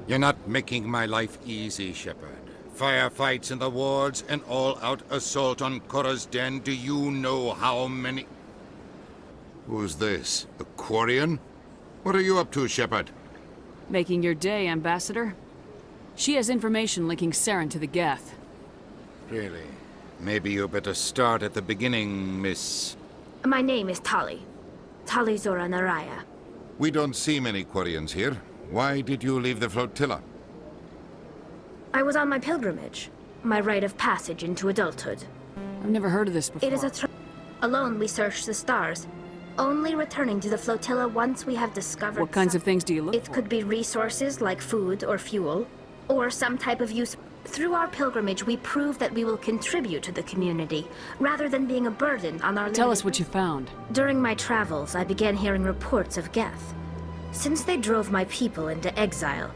You're not making my life easy, Shepard. Firefights in the wards, an all-out assault on Korra's den. Do you know how many... Who's this? A Quarian? What are you up to, Shepard? Making your day, Ambassador. She has information linking Saren to the Geth. Really? Maybe you better start at the beginning, Miss... My name is Tali. Tali Zora Naraya. We don't see many Quarians here. Why did you leave the flotilla? I was on my pilgrimage. My rite of passage into adulthood. I've never heard of this before. It is alone we search the stars. Only returning to the flotilla once we have discovered... What kinds of things do you look for? It could be resources like food or fuel, or some type of use... Through our pilgrimage, we prove that we will contribute to the community, rather than being a burden on our... Tell us what you found. During my travels, I began hearing reports of Geth. Since they drove my people into exile,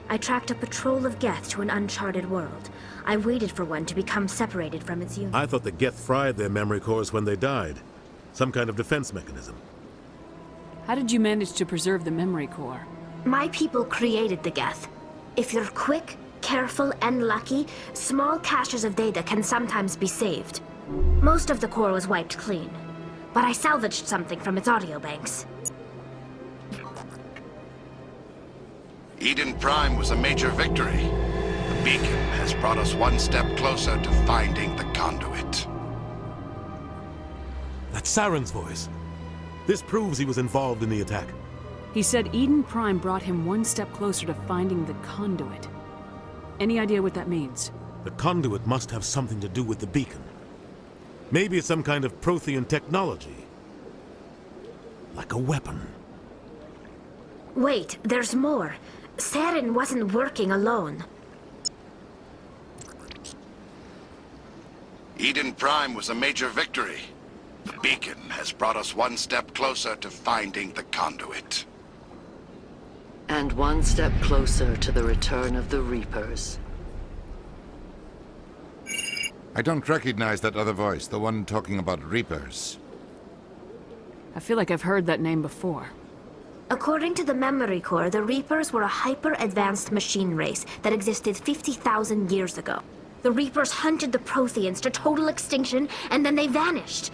I tracked a patrol of Geth to an uncharted world. I waited for one to become separated from its unit. I thought the Geth fried their memory cores when they died. Some kind of defense mechanism. How did you manage to preserve the memory core? My people created the Geth. If you're quick, careful, and lucky, small caches of data can sometimes be saved. Most of the core was wiped clean, but I salvaged something from its audio banks. Eden Prime was a major victory. The beacon has brought us one step closer to finding the conduit. That's Saren's voice. This proves he was involved in the attack. He said Eden Prime brought him one step closer to finding the conduit. Any idea what that means? The conduit must have something to do with the beacon. Maybe it's some kind of Prothean technology. Like a weapon. Wait, there's more. Saren wasn't working alone. Eden Prime was a major victory. The beacon has brought us one step closer to finding the conduit. And one step closer to the return of the Reapers. I don't recognize that other voice, the one talking about Reapers. I feel like I've heard that name before. According to the memory core, the Reapers were a hyper-advanced machine race that existed 50,000 years ago. The Reapers hunted the Protheans to total extinction, and then they vanished.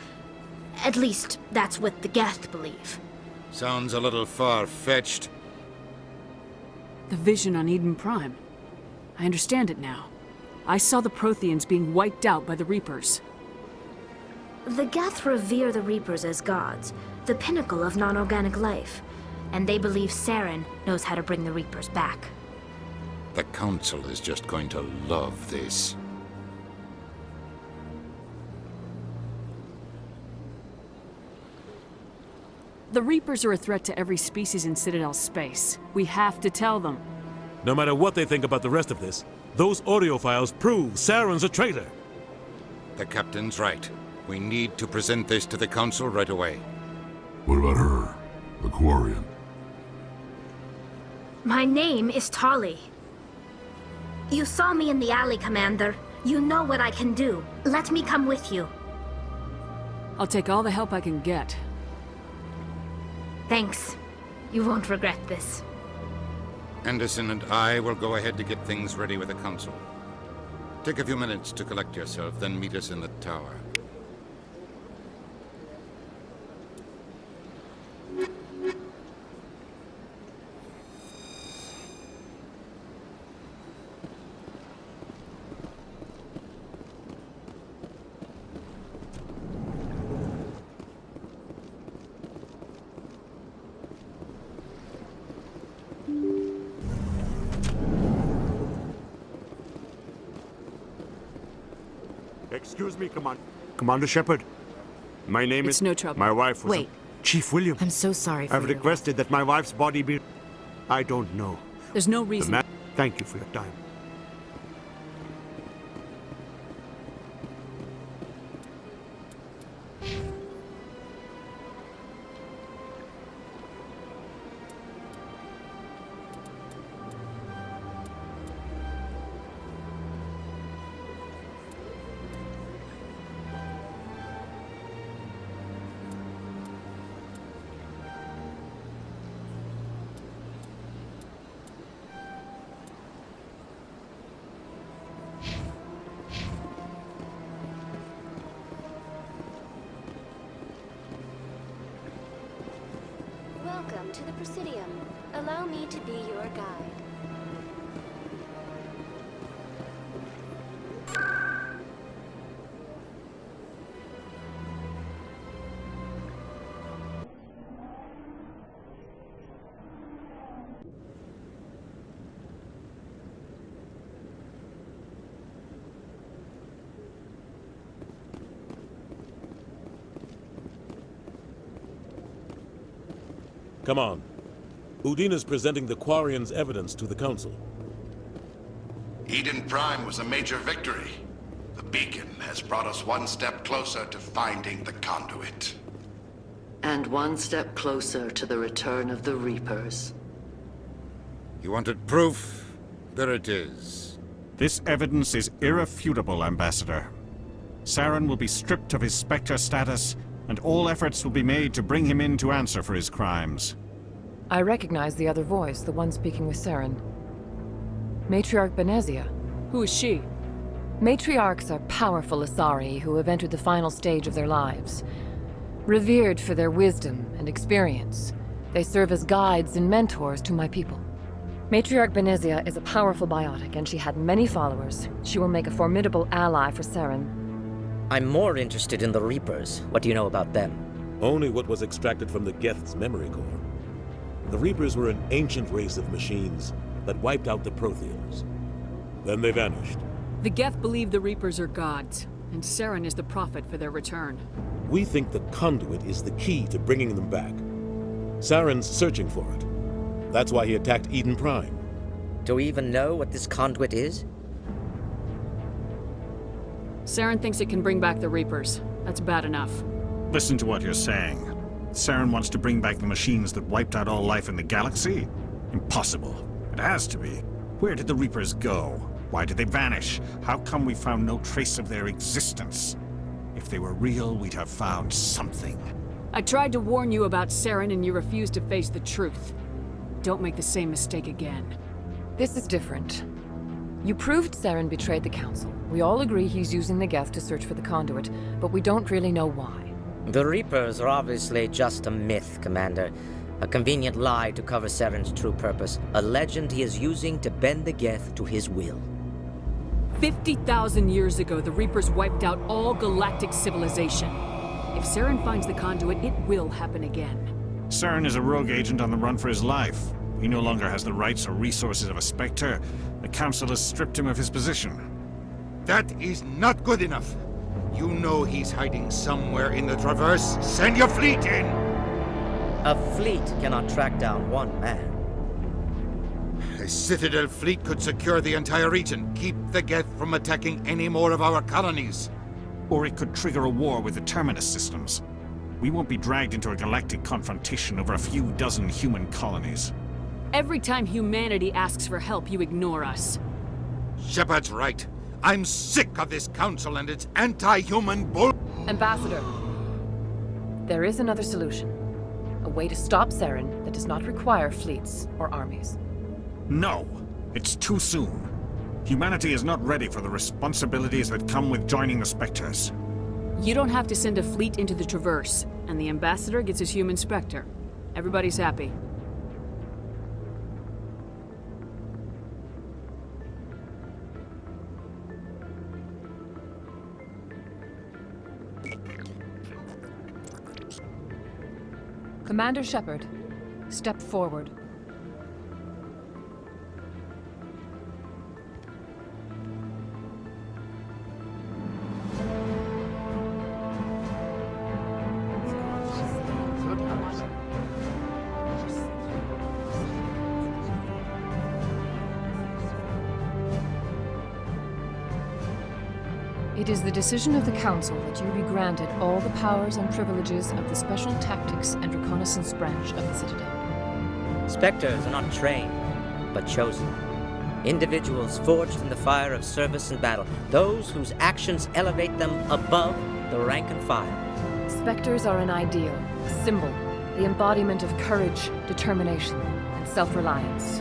At least, that's what the Geth believe. Sounds a little far-fetched. The vision on Eden Prime. I understand it now. I saw the Protheans being wiped out by the Reapers. The Geth revere the Reapers as gods, the pinnacle of non-organic life. And they believe Saren knows how to bring the Reapers back. The Council is just going to love this. The Reapers are a threat to every species in Citadel space. We have to tell them. No matter what they think about the rest of this, those audio files prove Saren's a traitor. The Captain's right. We need to present this to the Council right away. What about her? The Quarian? My name is Tali. You saw me in the alley, Commander. You know what I can do. Let me come with you. I'll take all the help I can get. Thanks. You won't regret this. Anderson and I will go ahead to get things ready with the Council. Take a few minutes to collect yourself, then meet us in the tower. Excuse me, Commander Shepard. My name is... It's no trouble. My wife was... Wait. Chief William. I'm so sorry for I've requested that my wife's body be... I don't know. There's no The reason. Thank you for your time. Welcome to the Presidium. Allow me to be your guide. Come on. Udina's presenting the Quarians' evidence to the Council. Eden Prime was a major victory. The beacon has brought us one step closer to finding the conduit. And one step closer to the return of the Reapers. You wanted proof? There it is. This evidence is irrefutable, Ambassador. Saren will be stripped of his Spectre status, and all efforts will be made to bring him in to answer for his crimes. I recognize the other voice, the one speaking with Saren. Matriarch Benezia. Who is she? Matriarchs are powerful Asari who have entered the final stage of their lives. Revered for their wisdom and experience, they serve as guides and mentors to my people. Matriarch Benezia is a powerful biotic, and she had many followers. She will make a formidable ally for Saren. I'm more interested in the Reapers. What do you know about them? Only what was extracted from the Geth's memory core. The Reapers were an ancient race of machines that wiped out the Protheans. Then they vanished. The Geth believe the Reapers are gods, and Saren is the prophet for their return. We think the conduit is the key to bringing them back. Saren's searching for it. That's why he attacked Eden Prime. Do we even know what this conduit is? Saren thinks it can bring back the Reapers. That's bad enough. Listen to what you're saying. Saren wants to bring back the machines that wiped out all life in the galaxy? Impossible. It has to be. Where did the Reapers go? Why did they vanish? How come we found no trace of their existence? If they were real, we'd have found something. I tried to warn you about Saren and you refused to face the truth. Don't make the same mistake again. This is different. You proved Saren betrayed the Council. We all agree he's using the Geth to search for the conduit, but we don't really know why. The Reapers are obviously just a myth, Commander. A convenient lie to cover Saren's true purpose. A legend he is using to bend the Geth to his will. 50,000 years ago, the Reapers wiped out all galactic civilization. If Saren finds the conduit, it will happen again. Saren is a rogue agent on the run for his life. He no longer has the rights or resources of a Spectre. The Council has stripped him of his position. That is not good enough. You know he's hiding somewhere in the Traverse. Send your fleet in! A fleet cannot track down one man. A Citadel fleet could secure the entire region, keep the Geth from attacking any more of our colonies. Or it could trigger a war with the Terminus systems. We won't be dragged into a galactic confrontation over a few dozen human colonies. Every time humanity asks for help, you ignore us. Shepard's right. I'm sick of this council and its anti-human bull... Ambassador, there is another solution. A way to stop Saren that does not require fleets or armies. No! It's too soon. Humanity is not ready for the responsibilities that come with joining the Spectres. You don't have to send a fleet into the Traverse, and the Ambassador gets his human Spectre. Everybody's happy. Commander Shepard, step forward. It is the decision of the Council that you be granted all the powers and privileges of the Special Tactics and Reconnaissance branch of the Citadel. Spectres are not trained, but chosen. Individuals forged in the fire of service and battle. Those whose actions elevate them above the rank and file. Spectres are an ideal, a symbol, the embodiment of courage, determination, and self-reliance.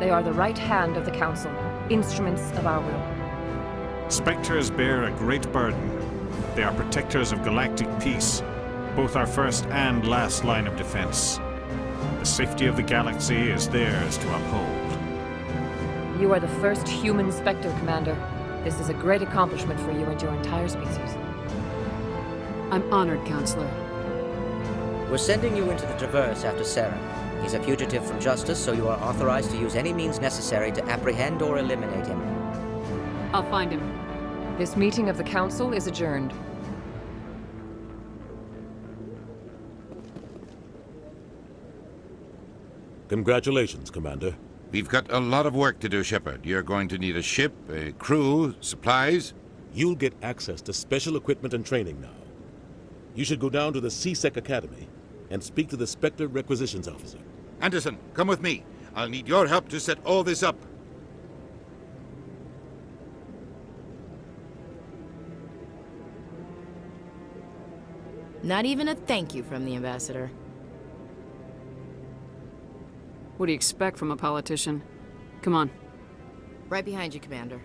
They are the right hand of the Council, instruments of our will. Spectres bear a great burden. They are protectors of galactic peace, both our first and last line of defense. The safety of the galaxy is theirs to uphold. You are the first human Spectre, Commander. This is a great accomplishment for you and your entire species. I'm honored, Counselor. We're sending you into the Traverse after Saren. He's a fugitive from justice, so you are authorized to use any means necessary to apprehend or eliminate him. I'll find him. This meeting of the Council is adjourned. Congratulations, Commander. We've got a lot of work to do, Shepard. You're going to need a ship, a crew, supplies. You'll get access to special equipment and training now. You should go down to the CSEC Academy and speak to the Spectre Requisitions Officer. Anderson, come with me. I'll need your help to set all this up. Not even a thank you from the Ambassador. What do you expect from a politician? Come on. Right behind you, Commander.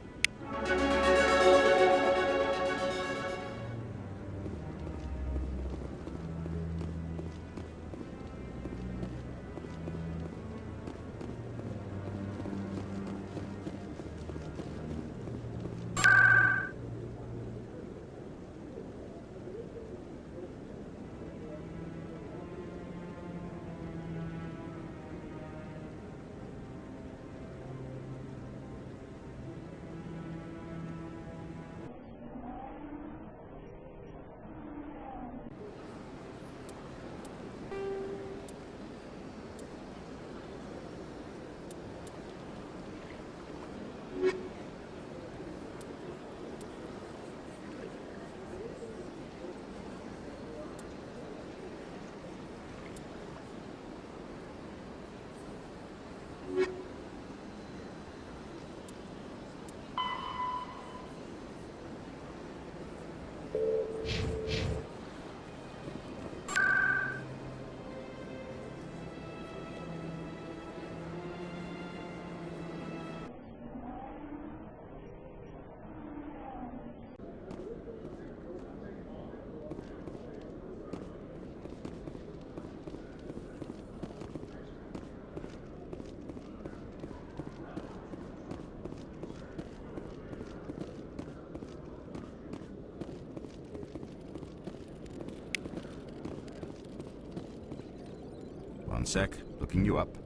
One sec, looking you up.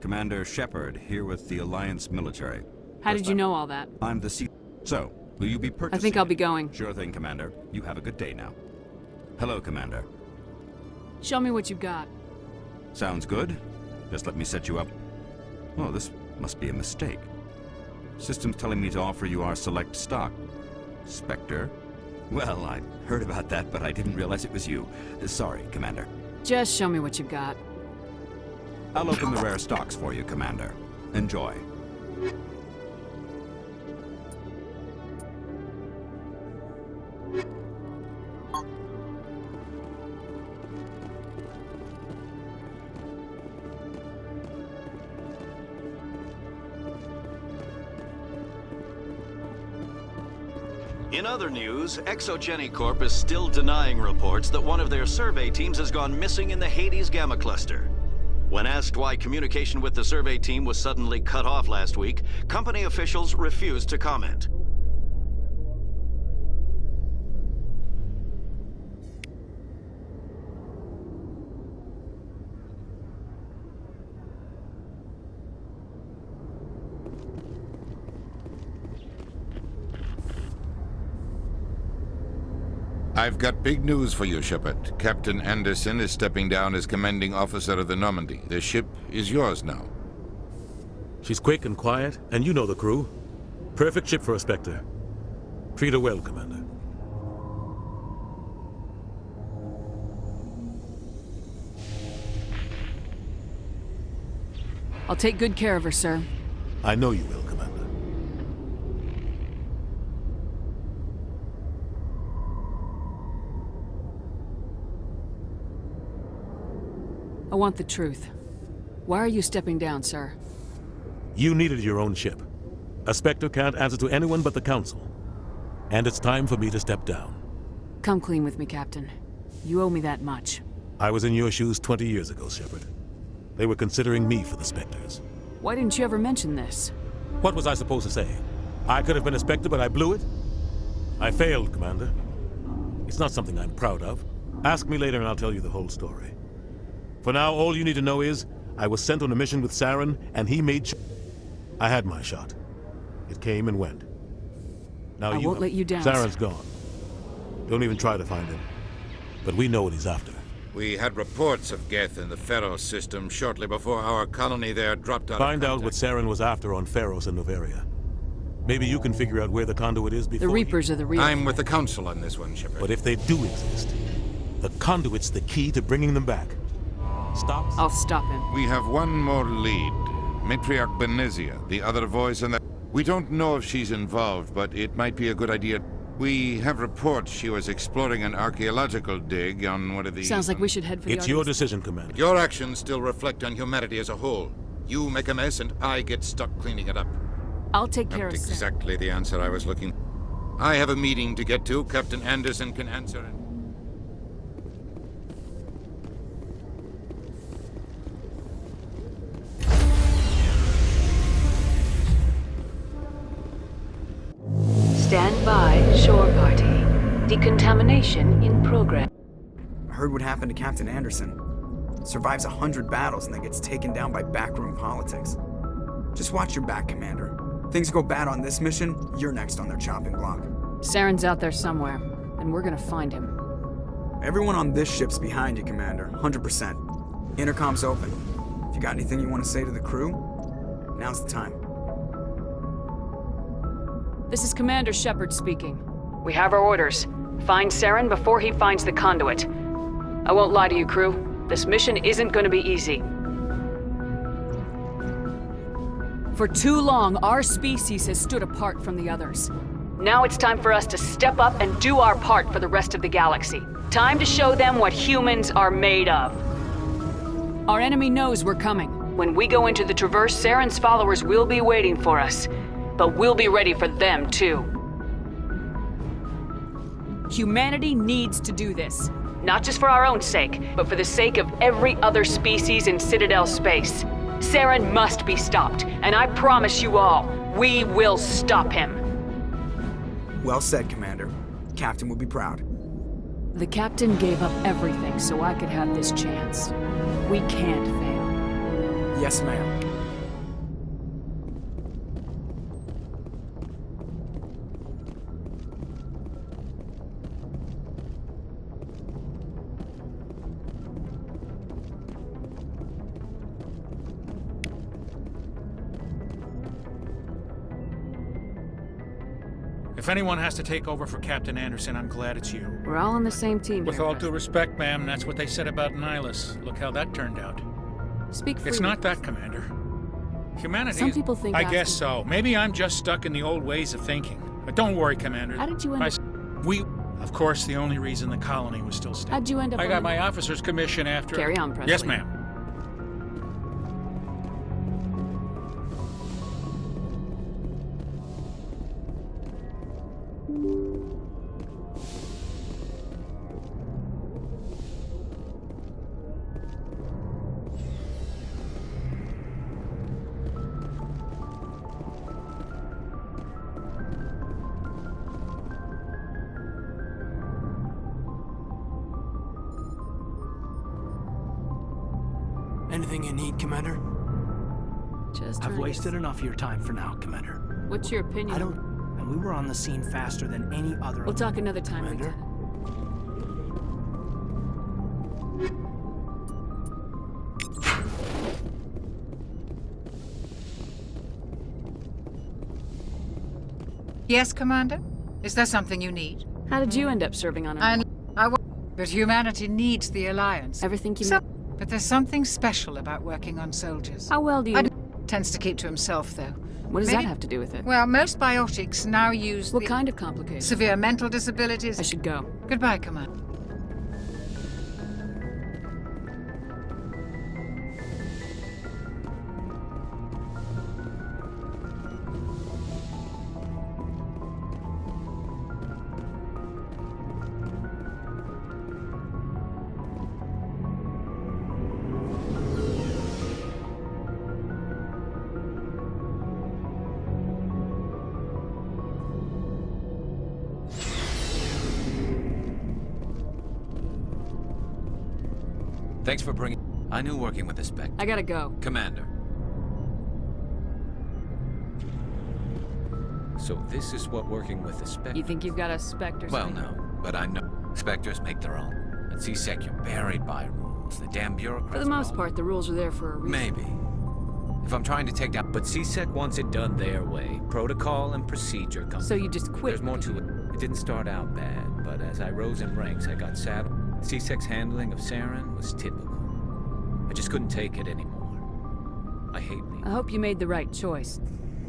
Commander Shepard, here with the Alliance military. How did you know all that? I'm the C... So, will you be purchasing... I think I'll be going. Sure thing, Commander. You have a good day now. Hello, Commander. Show me what you've got. Sounds good. Just let me set you up. Oh, this must be a mistake. System's telling me to offer you our select stock. Spectre? Well, I heard about that, but I didn't realize it was you. Sorry, Commander. Just show me what you've got. I'll open the rare stocks for you, Commander. Enjoy. In other news, Exogeny Corp is still denying reports that one of their survey teams has gone missing in the Hades Gamma Cluster. When asked why communication with the survey team was suddenly cut off last week, company officials refused to comment. I've got big news for you, Shepard. Captain Anderson is stepping down as commanding officer of the Normandy. The ship is yours now. She's quick and quiet, and you know the crew. Perfect ship for a Spectre. Treat her well, Commander. I'll take good care of her, sir. I know you will, Commander. I want the truth. Why are you stepping down, sir? You needed your own ship. A Spectre can't answer to anyone but the Council. And it's time for me to step down. Come clean with me, Captain. You owe me that much. I was in your shoes 20 years ago, Shepard. They were considering me for the Spectres. Why didn't you ever mention this? What was I supposed to say? I could have been a Spectre, but I blew it? I failed, Commander. It's not something I'm proud of. Ask me later and I'll tell you the whole story. For now, all you need to know is, I was sent on a mission with Saren, and he made sure I had my shot. It came and went. Now I won't let you down. Saren's gone. Don't even try to find him. But we know what he's after. We had reports of Geth in the Pharos system shortly before our colony there dropped out Find of out what Saren was after on Pharos and Noveria. Maybe you can figure out where the conduit is before The Reapers are the real. I'm with the Council on this one, Shepard. But if they do exist, the conduit's the key to bringing them back. Stop? I'll stop him. We have one more lead. Matriarch Benezia, the other voice in the... We don't know if she's involved, but it might be a good idea. We have reports she was exploring an archaeological dig on one of the... Sounds like we should head for the It's your decision, Commander. Your actions still reflect on humanity as a whole. You make a mess and I get stuck cleaning it up. I'll take care of That's Sam. exactly the answer I was looking. I have a meeting to get to. Captain Anderson can answer it. Stand by, shore party. Decontamination in progress. I heard what happened to Captain Anderson. Survives 100 battles and then gets taken down by backroom politics. Just watch your back, Commander. Things go bad on this mission, you're next on their chopping block. Saren's out there somewhere, and we're gonna find him. Everyone on this ship's behind you, Commander. 100%. Intercom's open. If you got anything you want to say to the crew, now's the time. This is Commander Shepard speaking. We have our orders. Find Saren before he finds the conduit. I won't lie to you, crew. This mission isn't gonna be easy. For too long, our species has stood apart from the others. Now it's time for us to step up and do our part for the rest of the galaxy. Time to show them what humans are made of. Our enemy knows we're coming. When we go into the Traverse, Saren's followers will be waiting for us. But we'll be ready for them, too. Humanity needs to do this. Not just for our own sake, but for the sake of every other species in Citadel space. Saren must be stopped, and I promise you all, we will stop him. Well said, Commander. Captain will be proud. The captain gave up everything so I could have this chance. We can't fail. Yes, ma'am. If anyone has to take over for Captain Anderson, I'm glad it's you. We're all on the same team With here, all due respect, ma'am, that's what they said about Nihilus. Look how that turned out. Speak freely. It's not that, Commander. Humanity Some is- people think I asking- guess so. Maybe I'm just stuck in the old ways of thinking. But don't worry, Commander. How did you end up... Of course, the only reason the colony was still standing. How'd you end up I on got the- my officer's commission after... Carry on, Presley. Yes, ma'am. Anything you need, Commander? Just I've wasted enough of your time for now, Commander. What's your opinion? I don't... And we were on the scene faster than any other... We'll talk another time, Commander. Yes, Commander? Is there something you need? How did you end up serving on a... But humanity needs the Alliance. Ever think you... But there's something special about working on soldiers. How well do you... Tends to keep to himself, though. What does that have to do with it? Well, most biotics now use What kind of complications? severe mental disabilities. I should go. Goodbye, Commander. Thanks for bringing... I knew working with the Spectre. I gotta go. Commander. So this is what working with the Spectre... You think you've got a Spectre? Well, no. But I know. Spectres make their own. At C-Sec, you're buried by rules. The damn bureaucrats... For the most part, the rules are there for a reason. Maybe. If I'm trying to take down... But C-Sec wants it done their way. Protocol and procedure come... So you just quit? There's more to it. It didn't start out bad, but as I rose in ranks, I got saddled. C-Sec's handling of Saren was typical. I just couldn't take it anymore. I hate me. I hope you made the right choice.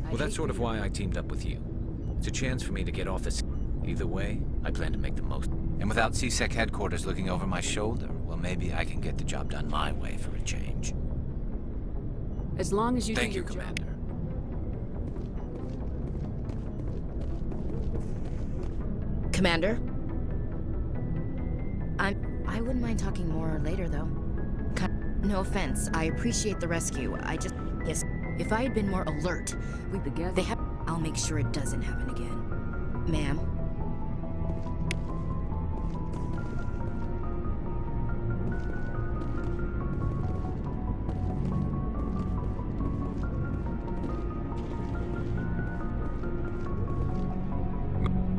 Well, that's sort of why I teamed up with you. It's a chance for me to get off this... Either way, I plan to make the most. And without C-Sec headquarters looking over my shoulder, well, maybe I can get the job done my way for a change. As long as you Thank do you, your job. Commander. Commander? I wouldn't mind talking more later, though. No offense, I appreciate the rescue. Yes, if I had been more alert, we'd be together. I'll make sure it doesn't happen again. Ma'am?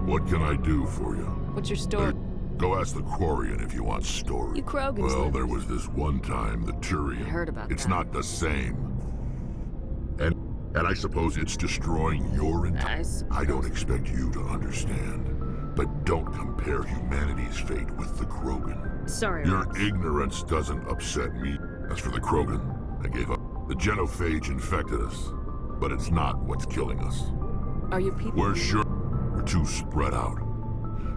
What can I do for you? What's your story? Go ask the Quarian if you want story. You Krogans Well, live. there was this one time, the Turian. I heard about It's that. not the same. And I suppose it's destroying your I don't expect you to understand. But don't compare humanity's fate with the Krogan. Sorry, Your Rex. ignorance doesn't upset me. As for the Krogan, I gave up. The genophage infected us. But it's not what's killing us. Are you people? We're sure we're too spread out.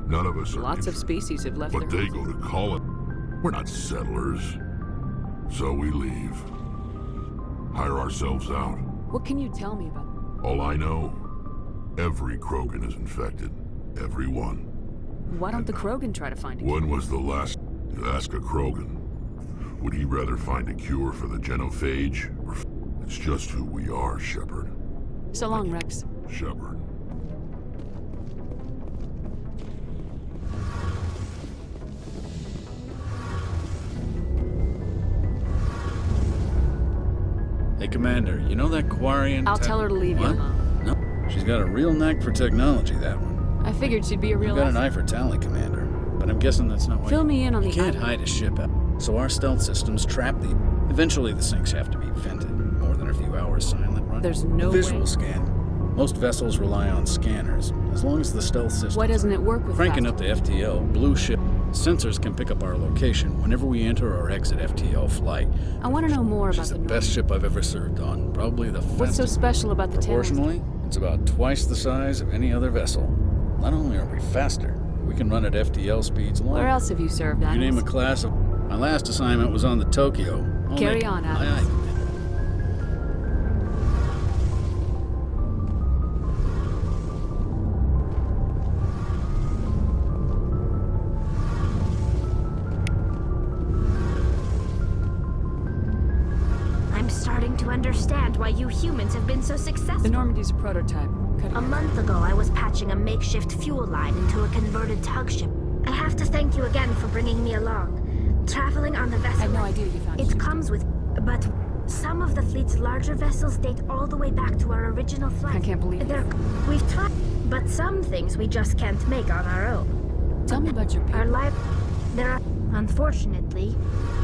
None of us are Lots of species have left but their they go to colony. We're not settlers. So we leave. Hire ourselves out. What can you tell me about? All I know, every Krogan is infected. Every one. Why don't the Krogan try to find it? When was the last you ask a Krogan? Would he rather find a cure for the genophage? Or it's just who we are, Shepard. So long, Rex. Shepard. Hey, Commander, you know that Quarian... I'll tell her to leave you What? alone. No, she's got a real knack for technology, that one. I figured she'd be a real You've got an asset. eye for talent, Commander. But I'm guessing that's not why Fill me in on you the can't island. hide a ship out. So our stealth systems trap the... Eventually the sinks have to be vented. More than a few hours silent run. There's no Visual way. scan. Most vessels rely on scanners. As long as the stealth system... Why doesn't it work with Cranking fast- up the FTL, blue ship... Sensors can pick up our location whenever we enter or exit FTL flight. I want to know more about She's the the best ship I've ever served on. Probably the fastest. What's so special about the Thames? Proportionally, it's about twice the size of any other vessel. Not only are we faster, we can run at FTL speeds longer. Where else have you served, You name Adams? a class of... My last assignment was on the Tokyo. Carry on, Aye, Adams. aye. I'm starting to understand why you humans have been so successful. The Normandy's a prototype. A month ago, I was patching a makeshift fuel line into a converted tug ship. I have to thank you again for bringing me along. Traveling on the vessel... I had no idea you found It comes with... But some of the fleet's larger vessels date all the way back to our original flight. I can't believe it. We've tried, but some things we just can't make on our own. Tell me about your people. Our life... There are... Unfortunately,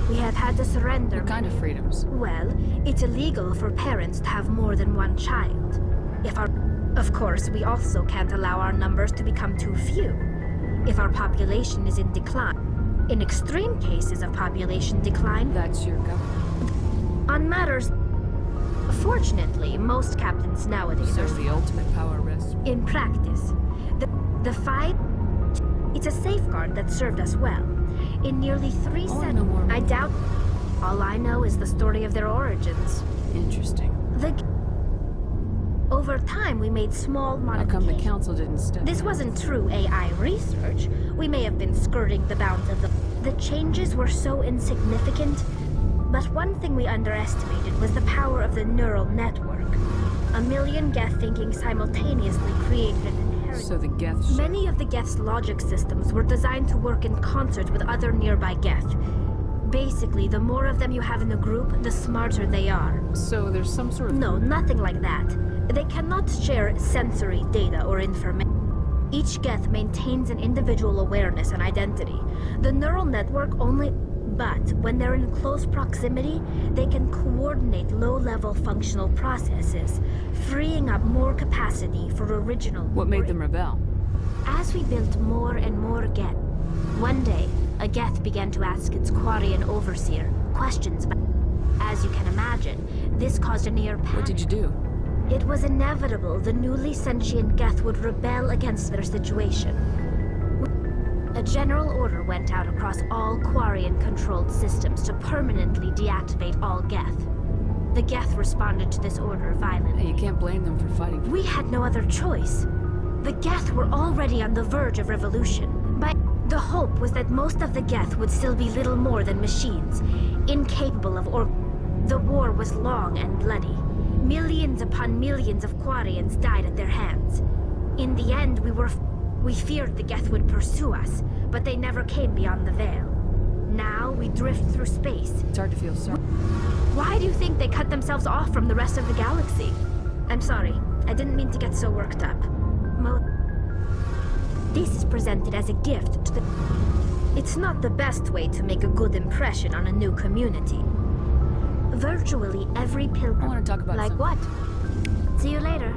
we have had to surrender... What kind of freedoms? Well, it's illegal for parents to have more than one child. If our... Of course, we also can't allow our numbers to become too few. If our population is in decline. In extreme cases of population decline... That's your government. On matters... Fortunately, most captains nowadays So are... the ultimate power rests... In practice, the fight... It's a safeguard that served us well. In nearly 3 centuries... I doubt... All I know is the story of their origins. Interesting. Over time, we made small How come the council didn't step This in? wasn't true AI research. We may have been skirting the bounds of the changes were so insignificant. But one thing we underestimated was the power of the neural network. A million Geth thinking simultaneously created an inherent... So the Geths... Many of the Geth's logic systems were designed to work in concert with other nearby Geth. Basically, the more of them you have in a group, the smarter they are. So there's some sort of... No, nothing like that. They cannot share sensory data or information. Each Geth maintains an individual awareness and identity. The neural network only... But when they're in close proximity, they can coordinate low-level functional processes, freeing up more capacity for original... What made them rebel? As we built more and more Geth, one day, a Geth began to ask its Quarian overseer questions about... As you can imagine, this caused a near panic. What did you do? It was inevitable the newly sentient Geth would rebel against their situation. A general order went out across all Quarian-controlled systems to permanently deactivate all Geth. The Geth responded to this order violently. Hey, you can't blame them for fighting. We had no other choice. The Geth were already on the verge of revolution. The hope was that most of the Geth would still be little more than machines, incapable of The war was long and bloody. Millions upon millions of Quarians died at their hands. In the end, we feared the Geth would pursue us, but they never came beyond the Veil. Now we drift through space. It's hard to feel sorry. Why do you think they cut themselves off from the rest of the galaxy? I'm sorry, I didn't mean to get so worked up. This is presented as a gift to the... It's not the best way to make a good impression on a new community. Virtually every pilgrim... I want to talk about Like what? See you later.